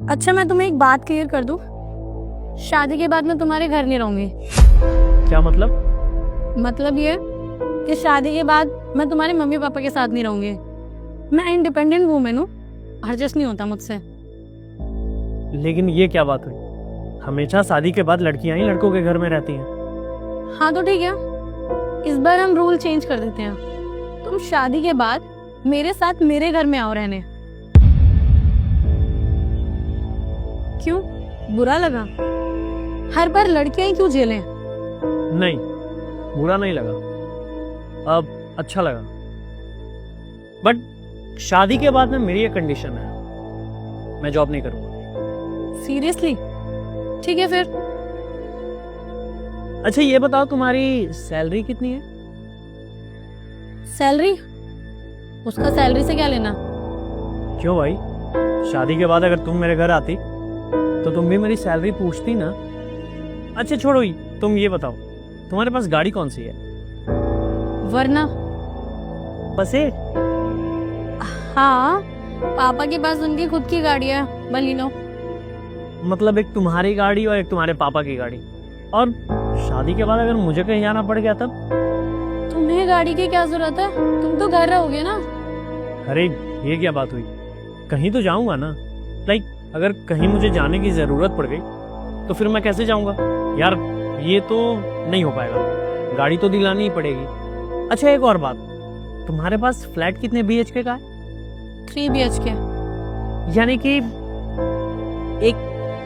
अच्छा, मैं तुम्हें एक बात क्लियर कर दूं। शादी के बाद मैं तुम्हारे घर नहीं रहूंगी। क्या मतलब? ये कि शादी के बाद मैं तुम्हारे मम्मी पापा के साथ नहीं रहूंगी। मैं इंडिपेंडेंट वूमेन हूँ, एडजस्ट नहीं होता मुझसे। लेकिन ये क्या बात हुई? हमेशा शादी के बाद लड़कियां ही लड़कों के घर में रहती हैं। हाँ तो ठीक है, इस बार हम रूल चेंज कर देते हैं। तुम शादी के बाद मेरे साथ मेरे घर में आओ रहने। क्यों, बुरा लगा? हर बार लड़कियां ही क्यों झेलें? नहीं, बुरा नहीं लगा, अब अच्छा लगा। बट शादी के बाद ना मेरी एक कंडीशन है, मैं जॉब नहीं करूंगा। सीरियसली? ठीक है फिर। अच्छा ये बताओ, तुम्हारी सैलरी कितनी है? सैलरी? उसका सैलरी से क्या लेना? क्यों भाई, शादी के बाद अगर तुम मेरे घर आती तो तुम भी मेरी सैलरी पूछती ना। अच्छा छोड़ो ही, तुम ये बताओ तुम्हारे पास गाड़ी कौन सी है? वरना? बस एक? हाँ, पापा के पास उनकी खुद की गाड़ी है, बलिनो। मतलब एक तुम्हारी गाड़ी और एक तुम्हारे पापा की गाड़ी। और शादी के बाद अगर मुझे कहीं जाना पड़ गया तब? तुम्हें गाड़ी की क्या जरूरत है? तुम तो घर रहोगे ना। अरे ये क्या बात हुई, कहीं तो जाऊंगा ना। लाइक अगर कहीं मुझे जाने की जरूरत पड़ गई तो फिर मैं कैसे जाऊंगा यार? ये तो नहीं हो पाएगा, गाड़ी तो दिलानी ही पड़ेगी। अच्छा एक और बात, तुम्हारे पास फ्लैट कितने BHK का है? 3 BHK। यानी कि एक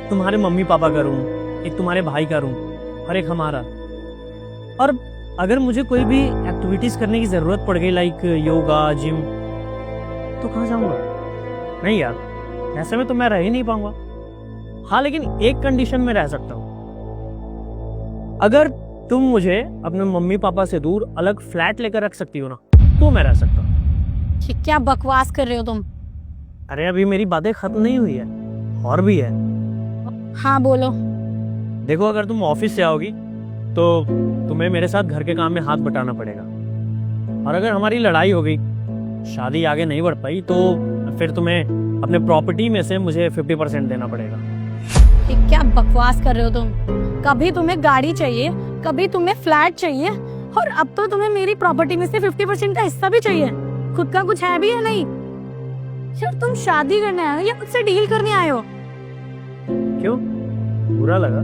तुम्हारे मम्मी पापा का रूम, एक तुम्हारे भाई का रूम और एक हमारा। और अगर मुझे कोई भी एक्टिविटीज करने की जरूरत पड़ गई, लाइक योगा, जिम, तो कहाँ जाऊंगा? नहीं यार, ऐसे में तो मैं रह ही नहीं पाऊंगा। हाँ लेकिन एक कंडीशन में रह सकता हूँ, अगर तुम मुझे अपने मम्मी पापा से दूर अलग फ्लैट लेकर रख सकती हो ना, तो मैं रह सकता हूँ। ये क्या बकवास कर रहे हो तुम? अरे अभी मेरी बातें खत्म नहीं हुई है, और भी है। हाँ बोलो। देखो अगर तुम ऑफिस से आओगी तो तुम्हें मेरे साथ घर के काम में हाथ बटाना पड़ेगा। और अगर हमारी लड़ाई हो गई, शादी आगे नहीं बढ़ पाई, तो फिर तुम्हें अपने प्रॉपर्टी में से मुझे 50% देना पड़ेगा। ये क्या बकवास कर रहे हो तुम? कभी तुम्हें गाड़ी चाहिए, कभी तुम्हें फ्लैट चाहिए, और अब तो तुम्हें मेरी प्रॉपर्टी में से 50% का हिस्सा भी चाहिए। खुद का कुछ है भी या नहीं? यार तुम शादी करने आए हो या मुझसे डील करने आए हो? क्यों, बुरा लगा?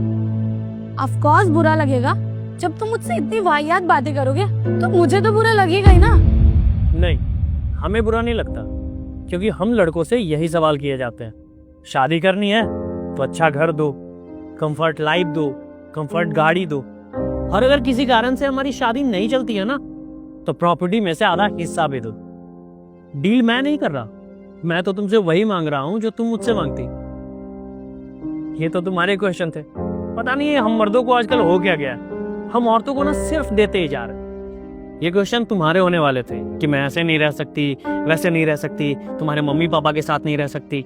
ऑफ कोर्स बुरा लगेगा। जब तुम मुझसे इतनी वाहियात बातें करोगे तो मुझे तो बुरा लगेगा ही ना। नहीं, हमें बुरा नहीं लगता, क्योंकि हम लड़कों से यही सवाल किए जाते हैं। शादी करनी है तो अच्छा घर दो, कंफर्ट लाइफ दो, कंफर्ट गाड़ी दो, और अगर किसी कारण से हमारी शादी नहीं चलती है ना, तो प्रॉपर्टी में से आधा हिस्सा भी दो। डील मैं नहीं कर रहा, मैं तो तुमसे वही मांग रहा हूं जो तुम मुझसे मांगती। ये तो तुम्हारे क्वेश्चन थे। पता नहीं हम मर्दों को आजकल हो क्या गया, हम औरतों को ना सिर्फ देते ही जा रहे। ये क्वेश्चन तुम्हारे होने वाले थे कि मैं ऐसे नहीं रह सकती, वैसे नहीं रह सकती, तुम्हारे मम्मी पापा के साथ नहीं रह सकती।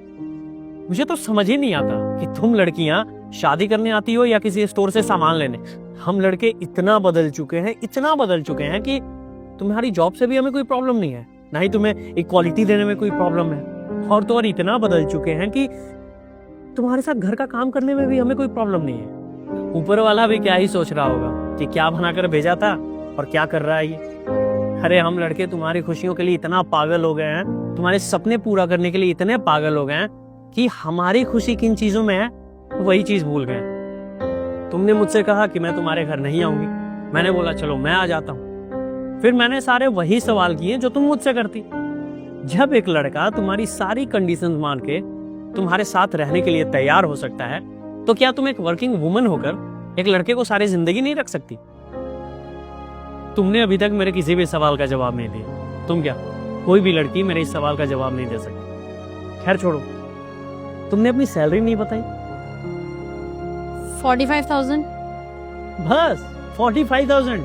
मुझे तो समझ ही नहीं आता कि तुम लड़कियां शादी करने आती हो या किसी स्टोर से सामान लेने। हम लड़के इतना बदल चुके हैं, इतना बदल चुके हैं कि तुम्हारी जॉब से भी हमें कोई प्रॉब्लम नहीं है, ना ही तुम्हें इक्वालिटी देने में कोई प्रॉब्लम है। और तो और इतना बदल चुके हैं कि तुम्हारे साथ घर का काम करने में भी हमें कोई प्रॉब्लम नहीं है। ऊपर वाला भी क्या ही सोच रहा होगा कि क्या बनाकर भेजा था और क्या कर रहा है ये। अरे हम लड़के तुम्हारी खुशियों के लिए इतना पागल हो गए हैं, तुम्हारे सपने पूरा करने के लिए इतने पागल हो गए हैं कि हमारी खुशी किन चीजों में है वही चीज भूल गए। तुमने मुझसे कहा कि मैं तुम्हारे घर नहीं आऊंगी, मैंने बोला चलो मैं आ जाता हूँ। फिर मैंने सारे वही सवाल किए जो तुम मुझसे करती। जब एक लड़का तुम्हारी सारी कंडीशंस मान के तुम्हारे साथ रहने के लिए तैयार हो सकता है, तो क्या तुम एक वर्किंग वुमन होकर एक लड़के को सारी जिंदगी नहीं रख सकती? तुमने अभी तक मेरे किसी भी सवाल का जवाब नहीं दिया। तुम क्या, कोई भी लड़की मेरे इस सवाल का जवाब नहीं दे सकती। खैर छोड़ो, तुमने अपनी सैलरी नहीं बताई। 45,000। बस 45,000?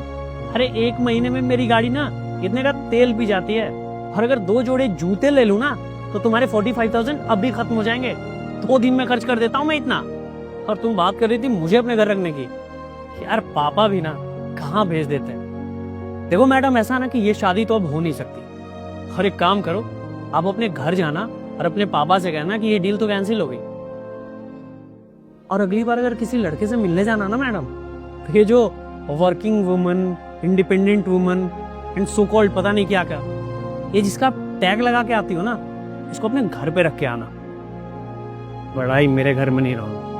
अरे एक महीने में मेरी गाड़ी ना इतने का तेल पी जाती है, और अगर 2 जोड़े जूते ले लूं ना तो तुम्हारे 45,000 अब भी खत्म हो जाएंगे। 2 दिन में खर्च कर देता हूं मैं इतना। और तुम बात कर रही थी मुझे अपने घर रखने की। यार पापा भी ना कहाँ भेज देते हैं। देखो मैडम, ऐसा ना कि ये शादी तो अब हो नहीं सकती। और एक काम करो, आप अपने घर जाना और अपने पापा से कहना कि ये डील तो कैंसिल हो गई। और अगली बार अगर किसी लड़के से मिलने जाना ना मैडम, तो ये जो working woman, independent woman and so called पता नहीं क्या क्या, ये जिसका टैग लगा के आती हो ना, इसको अपने घर पे रख के आना। बड़ा ही मेरे घर में नहीं रहो।